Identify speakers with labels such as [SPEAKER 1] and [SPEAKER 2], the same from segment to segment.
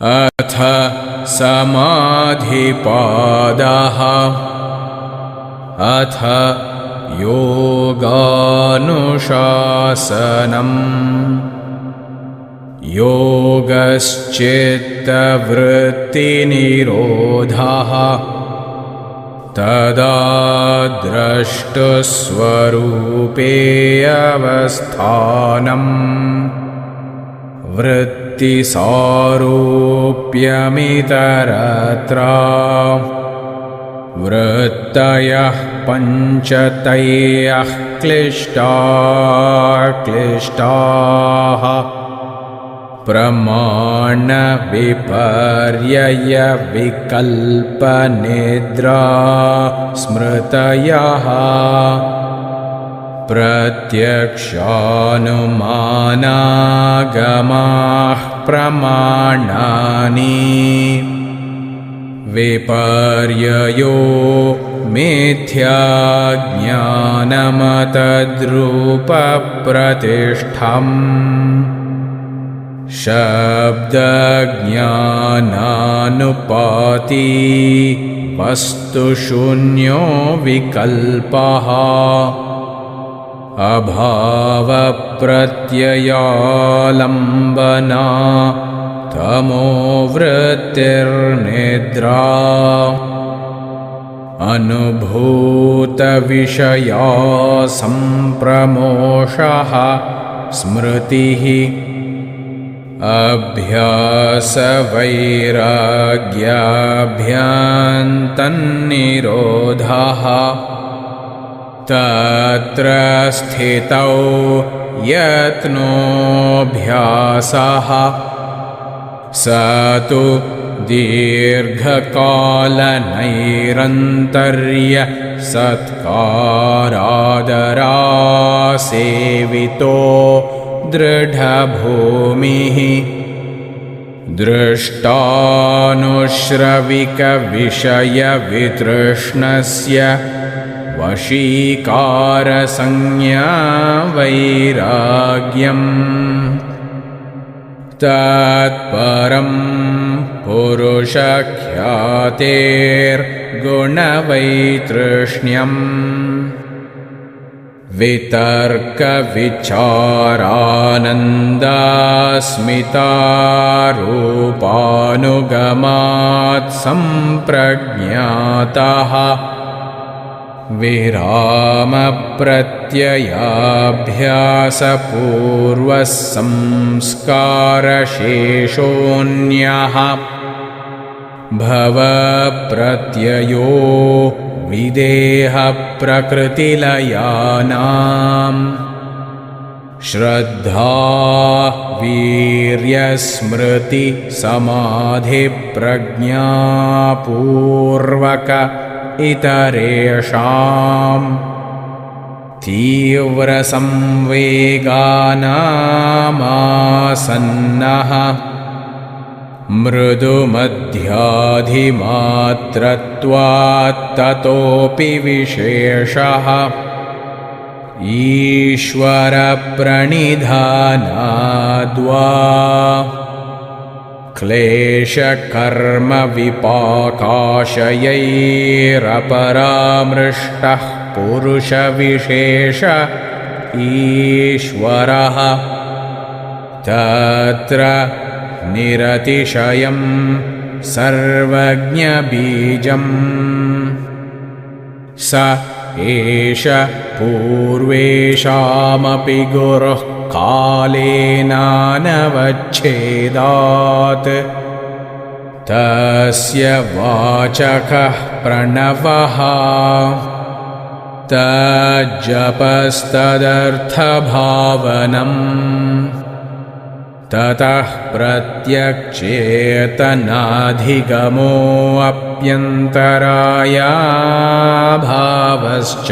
[SPEAKER 1] अथ समाधिपादः। अथ योगानुशासनम्। योगश्चित्तवृत्तिनिरोधः तदा द्रष्टुस्वरूपे अवस्थानम् वृत्तिसारूप्यमितरत्र। वृत्तयः पञ्चतयः क्लिष्टाः प्रमाणविपर्ययविकल्पनिद्रा स्मृतयः। प्रत्यक्षानुमानागमाः प्रमाणानि। विपर्ययो मिथ्याज्ञानमतद्रूपप्रतिष्ठम्। शब्दज्ञानानुपाती वस्तुशून्यो विकल्पः। अभावप्रत्ययालम्बना तमोवृत्तिर्निद्रा। अनुभूतविषया सम्प्रमोषः स्मृतिः। अभ्यासवैराग्याभ्यान्तन्निरोधः। तत्र स्थितौ यत्नोऽभ्यासः स तु दीर्घकालनैरन्तर्य सत्कारादरासेवितो दृढभूमिः। दृष्टानुश्रविकविषयवितृष्णस्य वशीकारसंज्ञा वैराग्यम्। तत्परं पुरुषख्यातेर्गुणवैतृष्ण्यम्। वितर्कविचारानन्दास्मितारूपानुगमात् सम्प्रज्ञातः। विरामप्रत्ययाभ्यासपूर्वः संस्कारशेषोऽन्यः। भवप्रत्ययो विदेहप्रकृतिलयानाम्। श्रद्धा वीर्यस्मृति समाधिप्रज्ञापूर्वक इतरेषाम्। तीव्रसंवेगानामासन्नः। मृदुमध्याधिमात्रत्वात्ततोऽपि विशेषः। ईश्वरप्रणिधानाद्वा क्लेशकर्मविपाकाशयैरपरामृष्टः पुरुषविशेष ईश्वरः। तत्र निरतिशयं सर्वज्ञबीजम्। स एष पूर्वेषामपि गुरुः कालेनानवच्छेदात्। तस्य वाचकः प्रणवः। तज्जपस्तदर्थभावनम्। ततः प्रत्यक्षेतनाधिगमोऽप्यन्तरायाभावश्च।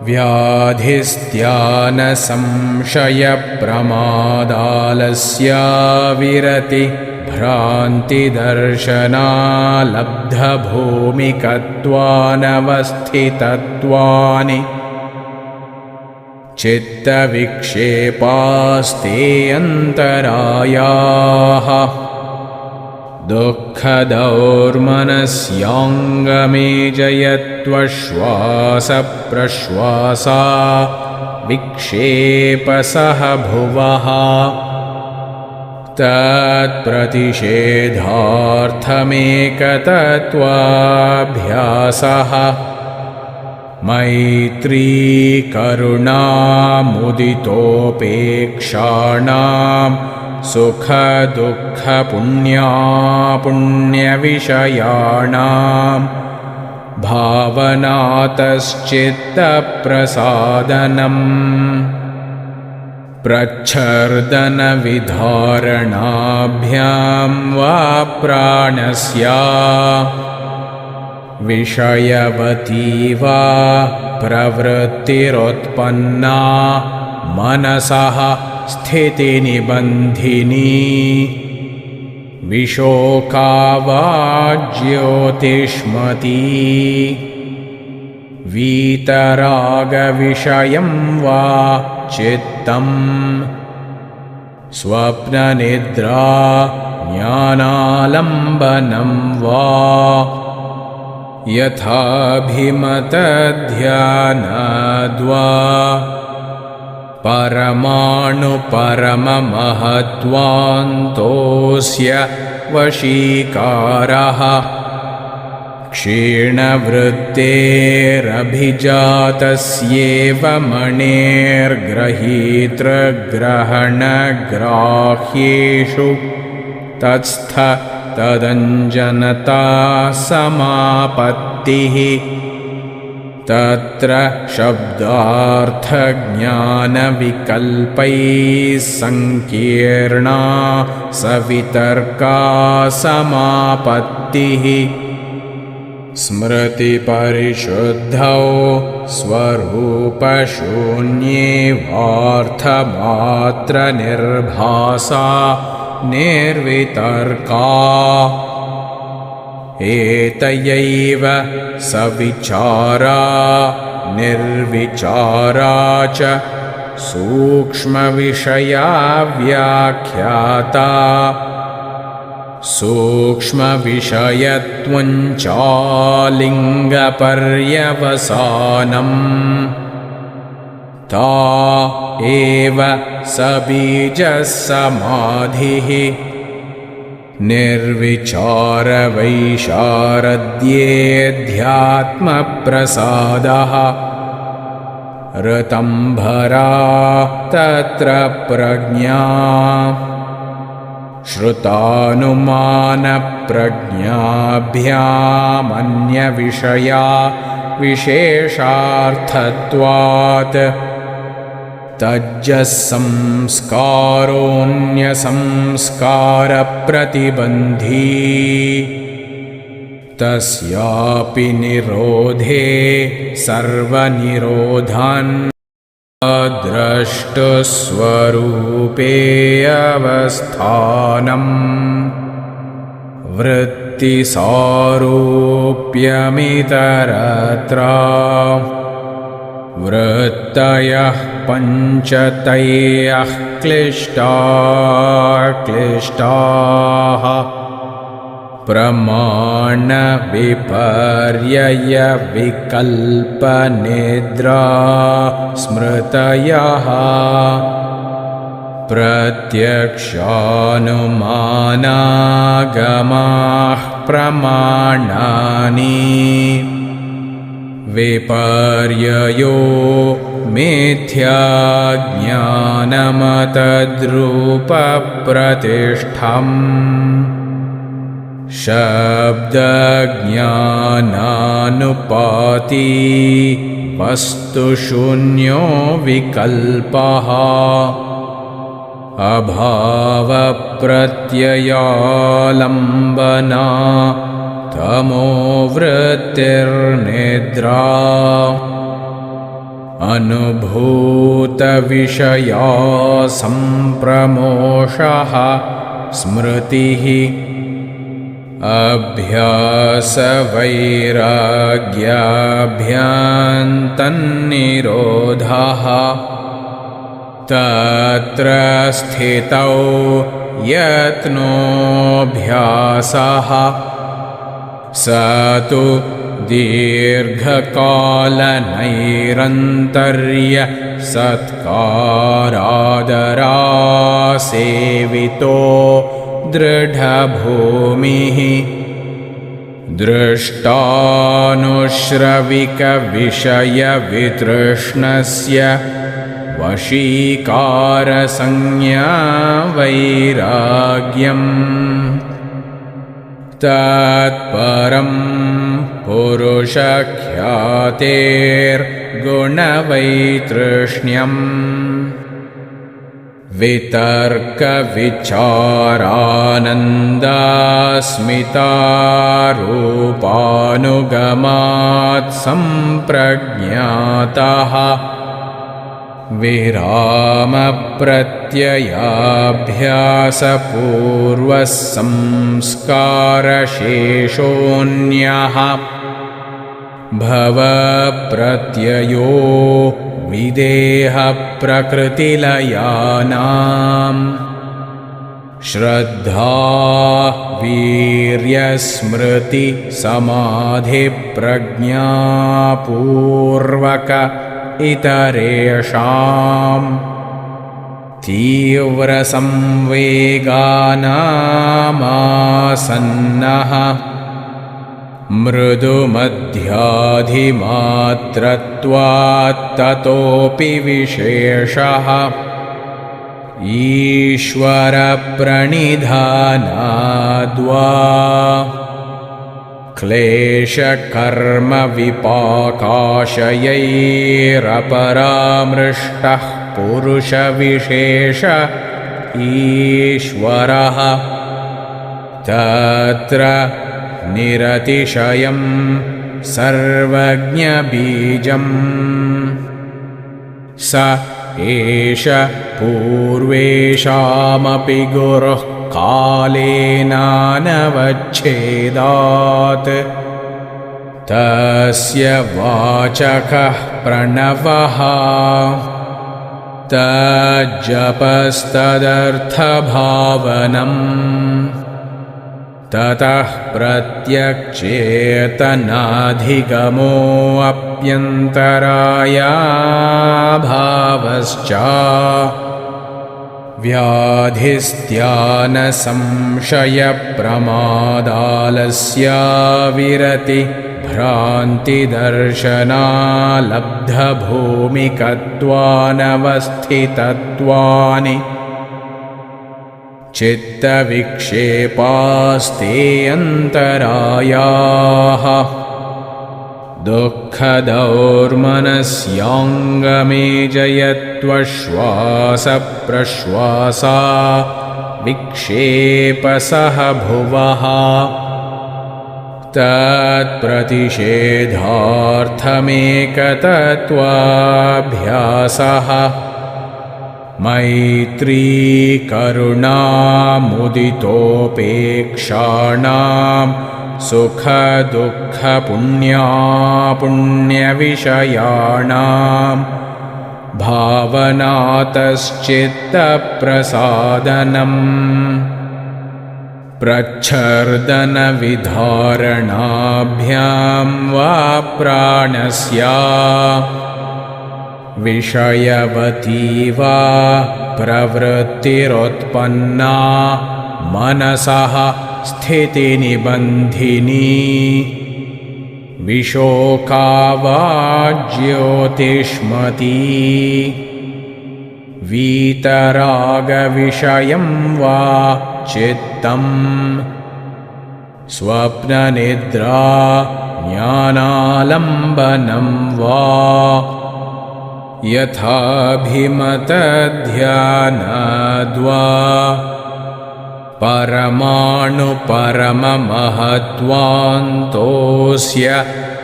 [SPEAKER 1] व्याधिस्त्यानसंशयप्रमादालस्याविरति भ्रान्तिदर्शनालब्धभूमिकत्वानवस्थितत्वानि चित्तविक्षेपास्ते अन्तरायाः दुःखदौर्मनस्याङ्गमेजयत्वश्वासप्रश्वासा विक्षेपसः भुवः तत्प्रतिषेधार्थमेकतत्त्वाभ्यासः मैत्री करुणामुदितोपेक्षाणां सुखदुःखपुण्यापुण्यविषयाणां भावनातश्चित्तप्रसादनम् प्रच्छर्दनविधारणाभ्यां वा प्राणस्य विषयवती वा प्रवृत्तिरुत्पन्ना मनसः स्थितिनिबन्धिनी विशोका वा ज्योतिष्मती वीतरागविषयं वा चित्तम् स्वप्ननिद्रा ज्ञानालम्बनं वा यथाभिमतध्यानाद्वा परमाणुपरममहत्त्वान्तोऽस्य वशीकारः क्षीणवृत्तेरभिजातस्येव मणेर्गृहीतृग्रहणग्राह्येषु तत्स्थ तदञ्जनता समापत्तिः तत्र शब्दार्थज्ञानविकल्पैः सङ्कीर्णा सवितर्का समापत्तिः स्मृतिपरिशुद्धौ स्वरूपशून्ये वार्थमात्रनिर्भासा निर्वितर्का एतयैव सविचारा निर्विचारा च सूक्ष्मविषया व्याख्याता सूक्ष्मविषयत्वञ्चालिङ्गपर्यवसानम् ता एव सबीजसमाधिः निर्विचारवैशारद्येऽध्यात्मप्रसादः ऋतम्भरा तत्र प्रज्ञा श्रुतानुमानप्रज्ञाभ्यामन्यविषया विशेषार्थत्वात् तज्जसंस्कारोऽन्यसंस्कारप्रतिबन्धी तस्यापि निरोधे सर्वनिरोधान् द्रष्टुस्वरूपे अवस्थानम् वृत्तिसारूप्यमितरत्र वृत्तयः पञ्चतयः क्लिष्टाः प्रमाणविपर्ययविकल्पनिद्रा स्मृतयः प्रत्यक्षानुमानागमाः प्रमाणानि विपर्ययो मिथ्याज्ञानमतद्रूपप्रतिष्ठम् शब्दज्ञानानुपाती वस्तुशून्यो विकल्पः अभावप्रत्ययालम्बना तमोवृत्तिर्निद्रा अनुभूतविषया सम्प्रमोषः स्मृतिः अभ्यासवैराग्याभ्यान्तन्निरोधः तत्र स्थितौ यत्नोऽभ्यासः स तु दीर्घकालनैरन्तर्य सत्कारादरासेवितो दृढभूमिः दृष्टानुश्रविकविषयवितृष्णस्य वशीकारसंज्ञा वैराग्यम् तत्परं पुरुषख्यातेर्गुणवैतृष्ण्यम् वितर्कविचारानन्दास्मितारूपानुगमात् सम्प्रज्ञातः विरामप्रत्ययाभ्यासपूर्वः संस्कारशेषोऽन्यः भवप्रत्ययो विदेहप्रकृतिलयानां श्रद्धा वीर्यस्मृतिसमाधिप्रज्ञापूर्वक इतरेषां तीव्रसंवेगानामासन्नः मृदुमध्याधिमात्रत्वात्ततोऽपि विशेषः ईश्वरप्रणिधानाद्वा क्लेशकर्मविपाकाशयैरपरामृष्टः पुरुषविशेष ईश्वरः तत्र निरतिशयं सर्वज्ञबीजम् स एष पूर्वेषामपि गुरुः कालेनानवच्छेदात् तस्य वाचकः प्रणवः तज्जपस्तदर्थभावनम् ततः प्रत्यक्षेतनाधिगमोऽप्यन्तरायाभावश्च व्याधिस्त्यानसंशयप्रमादालस्याविरति भ्रान्तिदर्शनालब्धभूमिकत्वानवस्थितत्वानि चित्तविक्षेपास्ते अन्तरायाः दुःखदौर्मनस्याङ्गमेजयत्वश्वासप्रश्वासा विक्षेपसह भुवः तत्प्रतिषेधार्थमेकतत्त्वाभ्यासः मैत्री करुणामुदितोपेक्षाणां सुखदुःखपुण्यापुण्यविषयाणां भावनातश्चित्तप्रसादनम् प्रच्छर्दनविधारणाभ्यां वा प्राणस्य विषयवती वा प्रवृत्तिरुत्पन्ना मनसः स्थितिनिबन्धिनी विशोका वा ज्योतिष्मती वीतरागविषयं वा चित्तम् स्वप्ननिद्रा ज्ञानालम्बनं वा यथाभिमतध्यानाद्वा परमाणुपरममहत्वान्तोऽस्य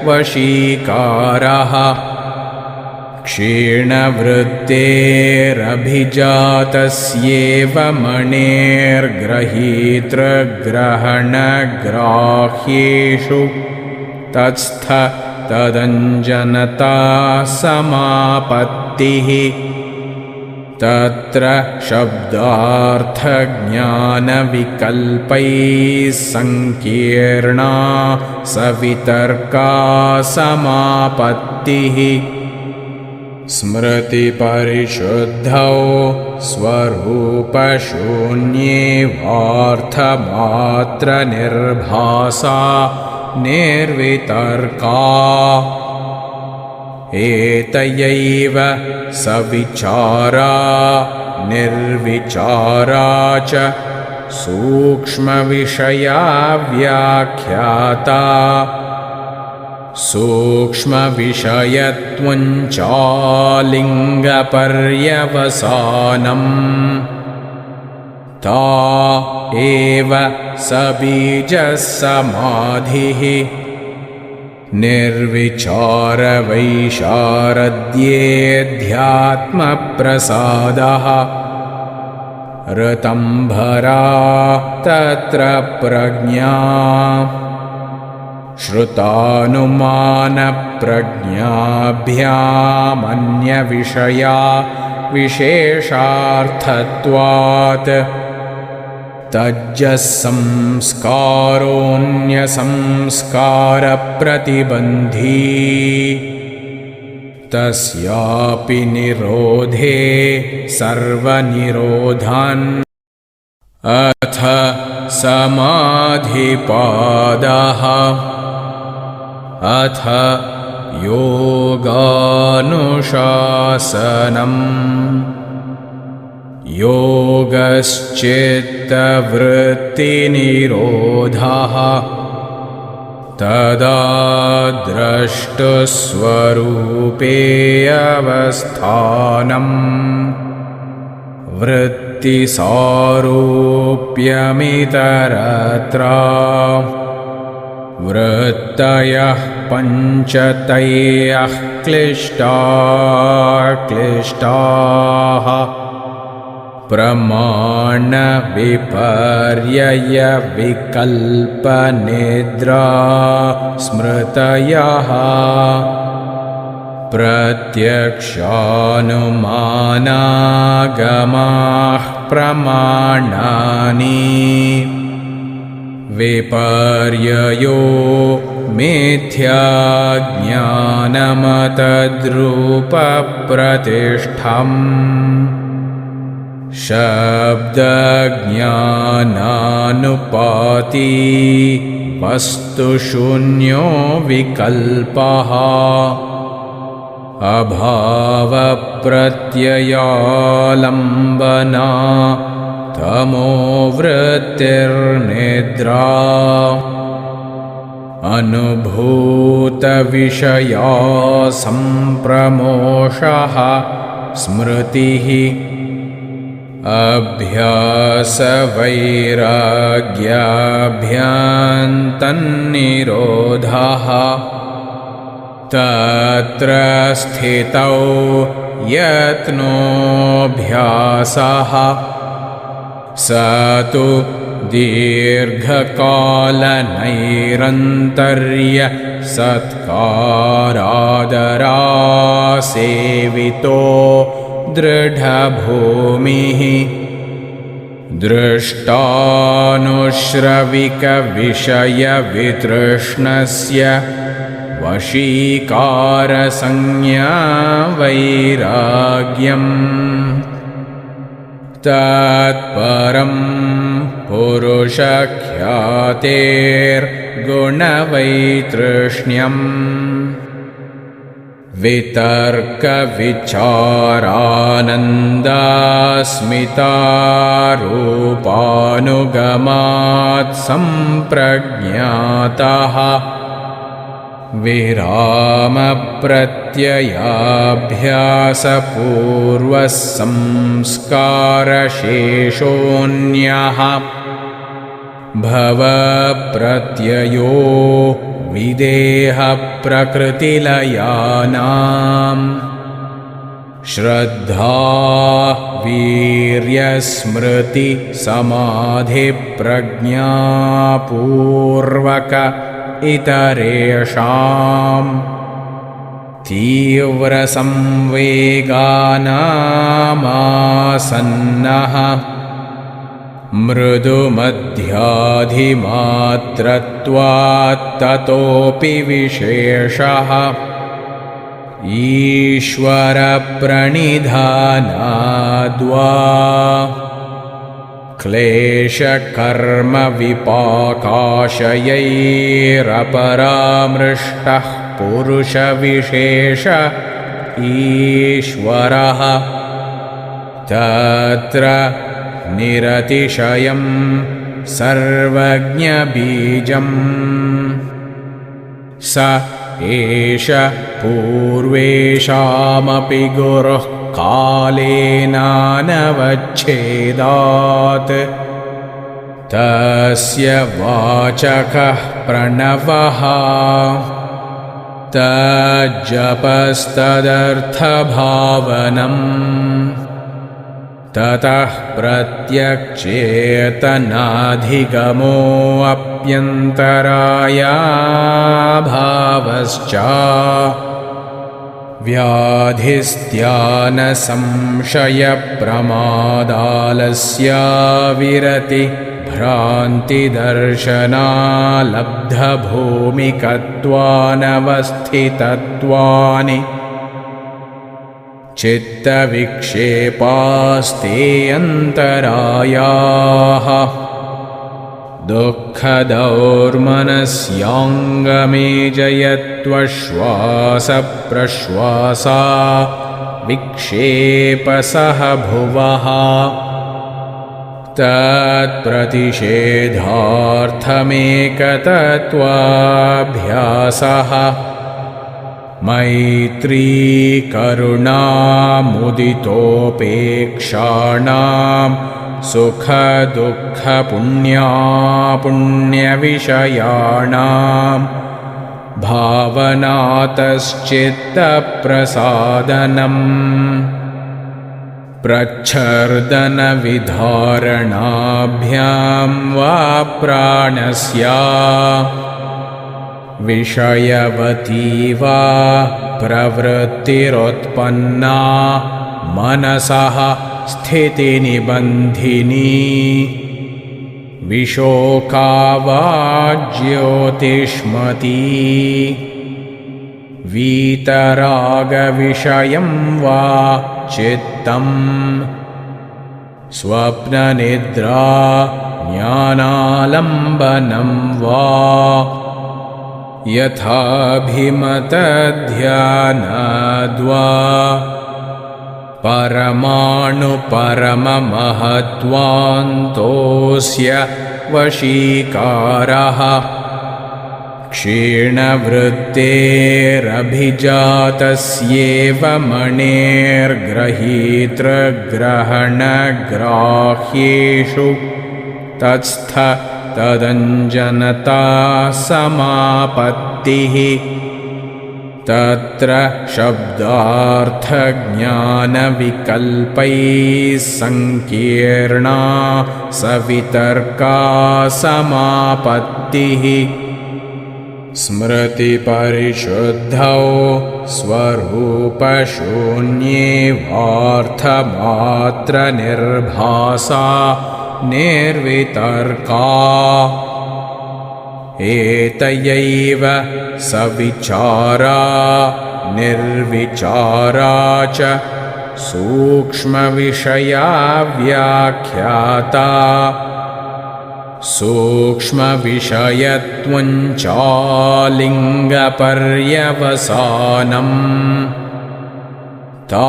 [SPEAKER 1] वशीकारः क्षीणवृत्तेरभिजातस्येव मणेर्गृहीतृग्रहणग्राह्येषु तत्स्थ तदञ्जनता समापत्तिः तत्र शब्दार्थज्ञानविकल्पैः सङ्कीर्णा सवितर्का समापत्तिः स्मृतिपरिशुद्धौ स्वरूपशून्ये वार्थमात्रनिर्भासा निर्वितर्का एतयैव सविचारा निर्विचारा च सूक्ष्मविषया व्याख्याता सूक्ष्मविषयत्वञ्चालिङ्गपर्यवसानम् ता एव सबीजसमाधिः निर्विचारवैशारद्येऽध्यात्मप्रसादः ऋतम्भरा तत्र प्रज्ञा श्रुतानुमानप्रज्ञाभ्यामन्यविषया विशेषार्थत्वात् तज्जसंस्कारोऽन्यसंस्कारप्रतिबन्धी तस्यापि निरोधे सर्वनिरोधान् अथ समाधिपादः अथ योगानुशासनम् योगश्चित्तवृत्तिनिरोधः तदा द्रष्टुस्वरूपे अवस्थानम् वृत्तिसारूप्यमितरत्र वृत्तयः पञ्चतयः क्लिष्टाः प्रमाणविपर्ययविकल्पनिद्रा स्मृतयः प्रत्यक्षानुमानागमाः प्रमाणानि विपर्ययो मिथ्याज्ञानमतद्रूपप्रतिष्ठम् शब्दज्ञानानुपाती वस्तुशून्यो विकल्पः अभावप्रत्ययालम्बना तमोवृत्तिर्निद्रा अनुभूतविषया सम्प्रमोषः स्मृतिः अभ्यासवैराग्याभ्यान्तन्निरोधः तत्र स्थितौ यत्नोऽभ्यासः स तु दीर्घकालनैरन्तर्य सत्कारादरासेवितो दृढभूमिः दृष्टानुश्रविकविषयवितृष्णस्य वशीकारसंज्ञा वैराग्यम् तत्परं पुरुषख्यातेर्गुणवैतृष्ण्यम् वितर्कविचारानन्दास्मितारूपानुगमात् सम्प्रज्ञातः विरामप्रत्ययाभ्यासपूर्वः संस्कारशेषोऽन्यः भवप्रत्ययो विदेहप्रकृतिलयानाम् श्रद्धा वीर्यस्मृति समाधिप्रज्ञापूर्वक इतरेषाम् तीव्रसंवेगानामासन्नः मृदुमध्याधिमात्रत्वात्ततोऽपि विशेषः ईश्वरप्रणिधानाद्वा क्लेशकर्मविपाकाशयैरपरामृष्टः पुरुषविशेष ईश्वरः तत्र निरतिशयं सर्वज्ञबीजम् स एष पूर्वेषामपि गुरुः कालेनानवच्छेदात् तस्य वाचकः प्रणवः तज्जपस्तदर्थभावनम् ततः प्रत्यक्षेतनाधिगमोऽप्यन्तरायाभावश्च व्याधिस्त्यानसंशयप्रमादालस्याविरति भ्रान्तिदर्शनालब्धभूमिकत्वानवस्थितत्वानि चित्तविक्षेपास्ते अन्तरायाः दुःखदौर्मनस्याङ्गमेजयत्वश्वासप्रश्वासा विक्षेपसः भुवः तत्प्रतिषेधार्थमेकतत्त्वाभ्यासः मैत्री करुणामुदितोपेक्षाणां सुखदुःखपुण्यापुण्यविषयाणां भावनातश्चित्तप्रसादनम् प्रच्छर्दनविधारणाभ्यां वा प्राणस्य विषयवती वा प्रवृत्तिरुत्पन्ना मनसः स्थितिनिबन्धिनी विशोका वा ज्योतिष्मती वीतरागविषयं वा चित्तम् स्वप्ननिद्रा ज्ञानालम्बनं वा यथाभिमतध्यानाद्वा परमाणुपरममहत्वान्तोऽस्य वशीकारः क्षीणवृत्तेरभिजातस्येव मणेर्गृहीतृग्रहणग्राह्येषु तत्स्थ तदञ्जनता समापत्तिः तत्र शब्दार्थज्ञानविकल्पैः सङ्कीर्णा सवितर्का समापत्तिः स्मृतिपरिशुद्धौ स्वरूपशून्येवार्थमात्रनिर्भासा निर्वितर्का एतयैव सविचारा निर्विचारा च सूक्ष्मविषया व्याख्याता सूक्ष्मविषयत्वञ्चालिङ्गपर्यवसानम् ता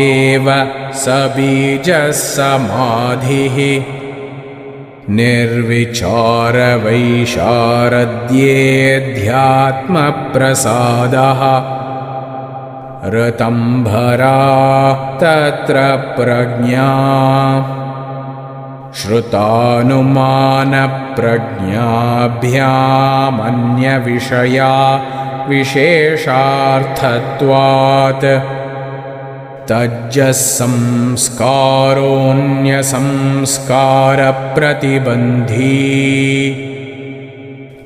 [SPEAKER 1] एव सबीजसमाधिः निर्विचारवैशारद्येऽध्यात्मप्रसादः ऋतम्भरा तत्र प्रज्ञा श्रुतानुमानप्रज्ञाभ्यामन्यविषया विशेषार्थत्वात् तज्जसंस्कारोऽन्यसंस्कारप्रतिबन्धी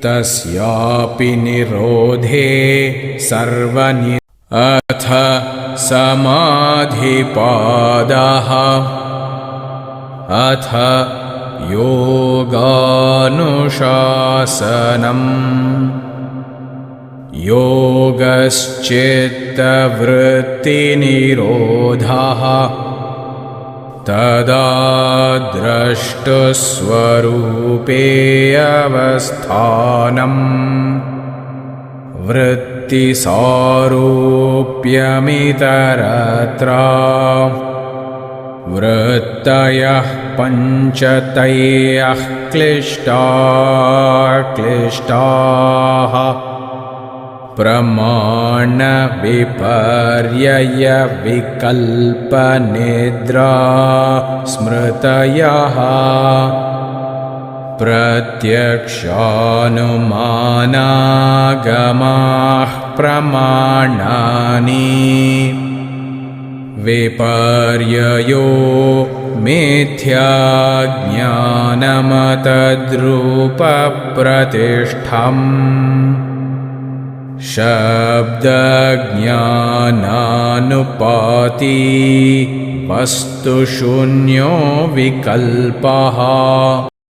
[SPEAKER 1] तस्यापि निरोधे सर्वनि अथ समाधिपादः अथ योगानुशासनम् योगश्चित्तवृत्तिनिरोधः तदा द्रष्टुस्वरूपेऽवस्थानम् वृत्तिसारूप्यमितरत्र वृत्तयः पञ्चतयः क्लिष्टाः प्रमाणविपर्ययविकल्पनिद्रा स्मृतयः प्रत्यक्षानुमानागमाः प्रमाणानि विपर्ययो मिथ्याज्ञानमतद्रूपप्रतिष्ठम् शब्दज्ञानानुपाती वस्तुशून्यो विकल्पः।